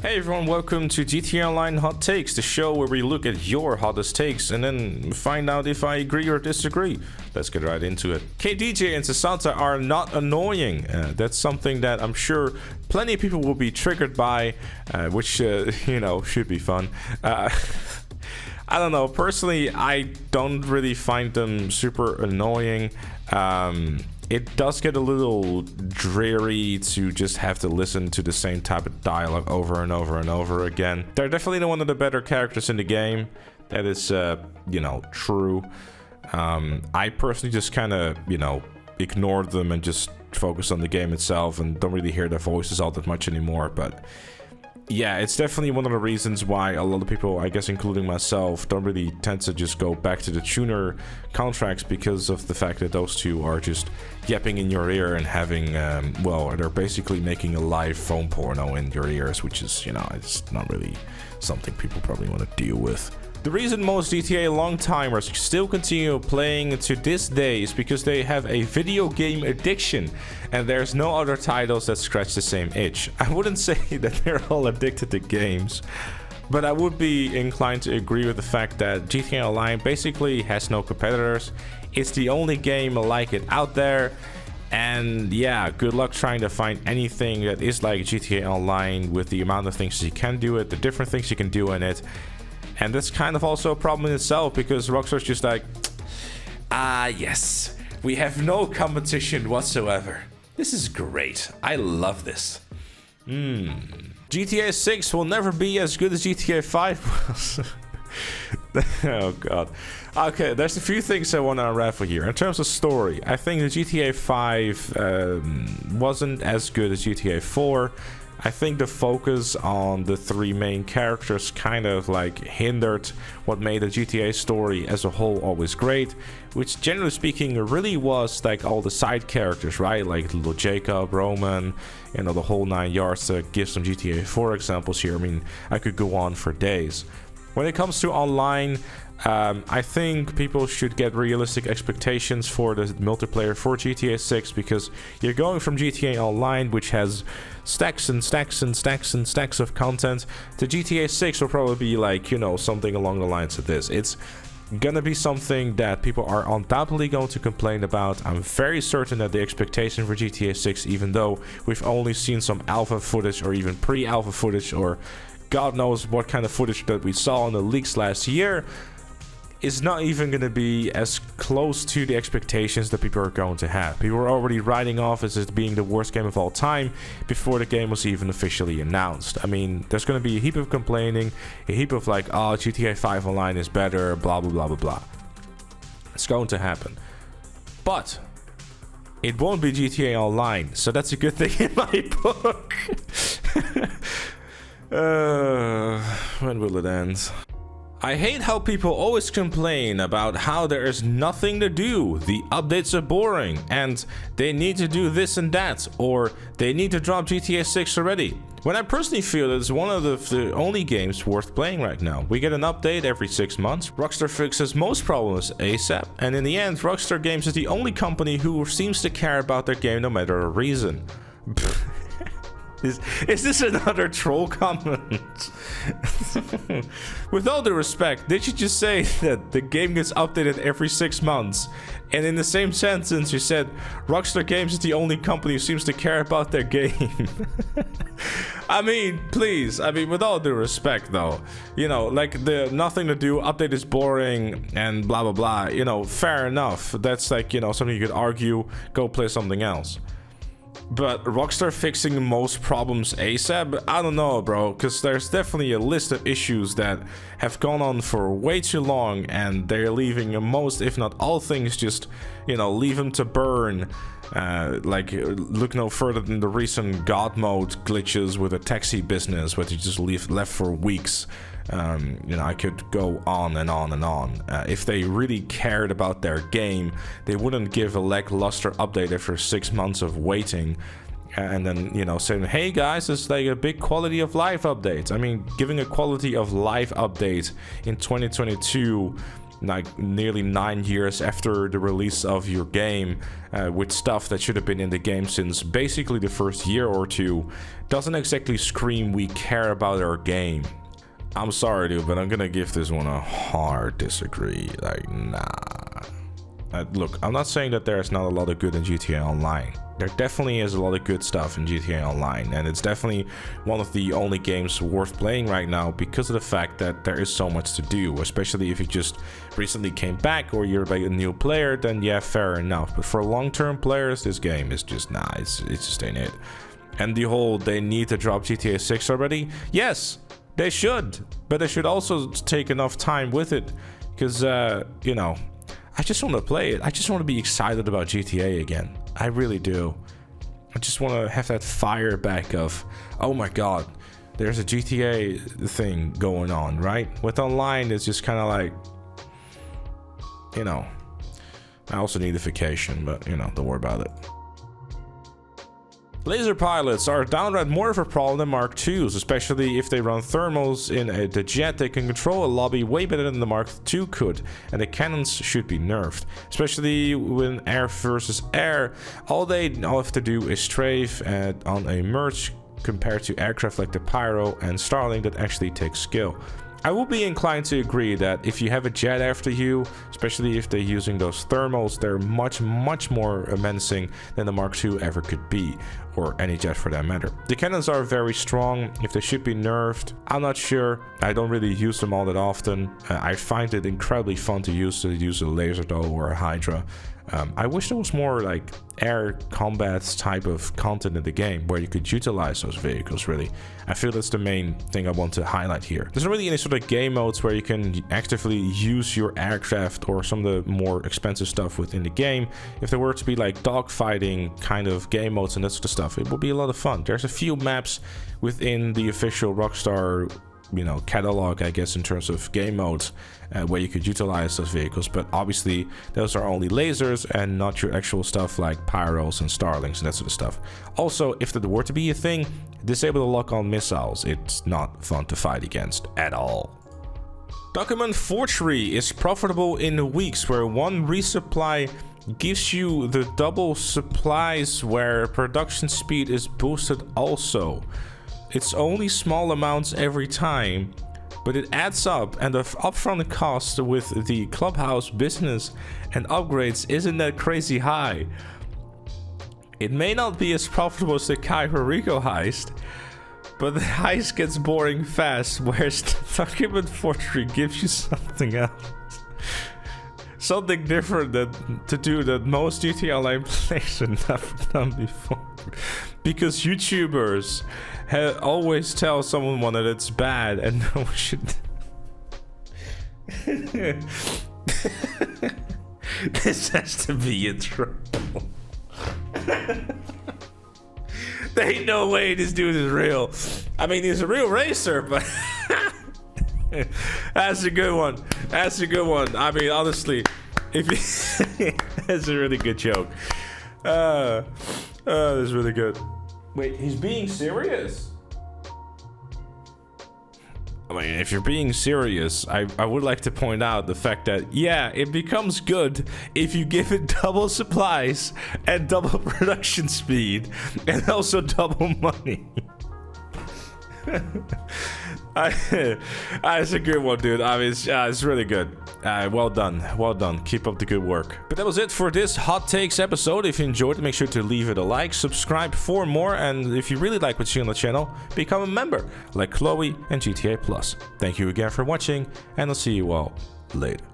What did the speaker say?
Hey everyone, welcome to GTA Online Hot Takes, the show where we look at your hottest takes and then find out if I agree or disagree. Let's get right into it. KDJ and Sasanta are not annoying. That's something that I'm sure plenty of people will be triggered by, which, should be fun. I don't know. Personally, I don't really find them super annoying. It does get a little dreary to just have to listen to the same type of dialogue over and over and over again. They're definitely one of the better characters in the game. That is, true. I personally just kind of, ignored them and just focus on the game itself and don't really hear their voices all that much anymore, but yeah, it's definitely one of the reasons why a lot of people, I guess including myself, don't really tend to just go back to the tuner contracts because of the fact that those two are just yapping in your ear and having, they're basically making a live phone porno in your ears, which is, it's not really something people probably want to deal with. The reason most GTA long-timers still continue playing to this day is because they have a video game addiction, and there's no other titles that scratch the same itch. I wouldn't say that they're all addicted to games, but I would be inclined to agree with the fact that GTA Online basically has no competitors. It's the only game like it out there, and yeah, good luck trying to find anything that is like GTA Online with the amount of things you can do it, the different things you can do in it. And that's kind of also a problem in itself because Rockstar's just like, yes, we have no competition whatsoever. This is great. I love this. GTA 6 will never be as good as GTA 5 was. Oh god. Okay, there's a few things I want to unravel here. In terms of story, I think the GTA 5 wasn't as good as GTA 4. I think the focus on the three main characters kind of like hindered what made the GTA story as a whole always great, which generally speaking really was like all the side characters, right? Like little Jacob, Roman, the whole 9 yards. To give some GTA 4 examples here, I mean, I could go on for days. When it comes to online, I think people should get realistic expectations for the multiplayer for GTA 6 because you're going from GTA Online, which has stacks and stacks and stacks and stacks of content, to GTA 6 will probably be like, something along the lines of this. It's gonna be something that people are undoubtedly going to complain about. I'm very certain that the expectation for GTA 6, even though we've only seen some alpha footage or even pre-alpha footage or God knows what kind of footage that we saw in the leaks last year, is not even going to be as close to the expectations that people are going to have. People were already writing off as it being the worst game of all time before the game was even officially announced. I mean, there's going to be a heap of complaining, a heap of like, oh, GTA 5 Online is better, blah, blah, blah, blah, blah. It's going to happen. But it won't be GTA Online, so that's a good thing in my book. When will it end? I hate how people always complain about how there is nothing to do, the updates are boring, and they need to do this and that, or they need to drop GTA 6 already. When I personally feel that it's one of the only games worth playing right now. We get an update every 6 months, Rockstar fixes most problems ASAP, and in the end, Rockstar Games is the only company who seems to care about their game no matter the reason. Is this another troll comment? With all due respect, did you just say that the game gets updated every 6 months? And in the same sentence you said Rockstar Games is the only company who seems to care about their game. I mean, please, with all due respect though, like the nothing to do, update is boring and blah blah blah, fair enough. That's like, something you could argue, go play something else. But Rockstar fixing most problems ASAP? I don't know, bro, because there's definitely a list of issues that have gone on for way too long, and they're leaving most, if not all things, just, leave them to burn. Like, look no further than the recent God mode glitches with a taxi business, where they just left for weeks. I could go on and on and on. If they really cared about their game, they wouldn't give a lackluster update after 6 months of waiting and then, saying, hey guys, it's like a big quality of life update. I mean, giving a quality of life update in 2022 like nearly 9 years after the release of your game, with stuff that should have been in the game since basically the first year or two, doesn't exactly scream we care about our game. I'm sorry, dude, but I'm gonna give this one a hard disagree. Like, nah. Look, I'm not saying that there's not a lot of good in GTA Online. There definitely is a lot of good stuff in GTA Online, and it's definitely one of the only games worth playing right now because of the fact that there is so much to do, especially if you just recently came back or you're like a new player, then yeah, fair enough. But for long-term players, this game is just, nah, it's just ain't it. And the whole, they need to drop GTA 6 already? Yes, they should, but they should also take enough time with it, because, you know, I just want to play it. I just want to be excited about GTA again. I really do. I just want to have that fire back of, oh my god, there's a GTA thing going on, right? With online, it's just kind of like, you know, I also need a vacation, but, you know, don't worry about it. Laser pilots are downright more of a problem than Mark IIs, especially if they run thermals in the jet. They can control a lobby way better than the Mark II could, and the cannons should be nerfed, especially when air versus air. All they have to do is strafe on a merge compared to aircraft like the Pyro and Starling that actually takes skill. I will be inclined to agree that if you have a jet after you, especially if they're using those thermals, they're much more menacing than the Mark II ever could be, or any jet for that matter. The cannons are very strong. If they should be nerfed, I'm not sure. I don't really use them all that often. I find it incredibly fun to use a laser though, or a Hydra. I wish there was more like air combat type of content in the game where you could utilize those vehicles, really. I feel that's the main thing I want to highlight here. There's not really any sort of game modes where you can actively use your aircraft or some of the more expensive stuff within the game. If there were to be like dogfighting kind of game modes and that sort of stuff, it would be a lot of fun. There's a few maps within the official Rockstar, you know, catalog, I guess, in terms of game modes where you could utilize those vehicles, but obviously those are only lasers and not your actual stuff like Pyros and Starlings and that sort of stuff. Also, if there were to be a thing, disable the lock-on missiles. It's not fun to fight against at all. Document forgery is profitable in weeks where one resupply gives you the double supplies where production speed is boosted also. It's only small amounts every time, but it adds up, and the upfront cost with the clubhouse business and upgrades isn't that crazy high. It may not be as profitable as the Cairo Rico heist, but the heist gets boring fast, whereas the document forgery gives you something else. Something different to do that most GTA Online players have never done before. Because YouTubers always tell someone that it's bad and no one should. This has to be in trouble. There ain't no way this dude is real. I mean, he's a real racer, but that's a good one. That's a good one. I mean, honestly, if you that's a really good joke. That's really good. Wait, he's being serious? I mean, if you're being serious, I would like to point out the fact that, yeah, it becomes good if you give it double supplies and double production speed and also double money. It's a good one, dude. I mean, it's really good. Well done. Well done. Keep up the good work. But that was it for this Hot Takes episode. If you enjoyed it, make sure to leave it a like, subscribe for more, and if you really like what you see on the channel, become a member like Chloe and GTA Plus. Thank you again for watching, and I'll see you all later.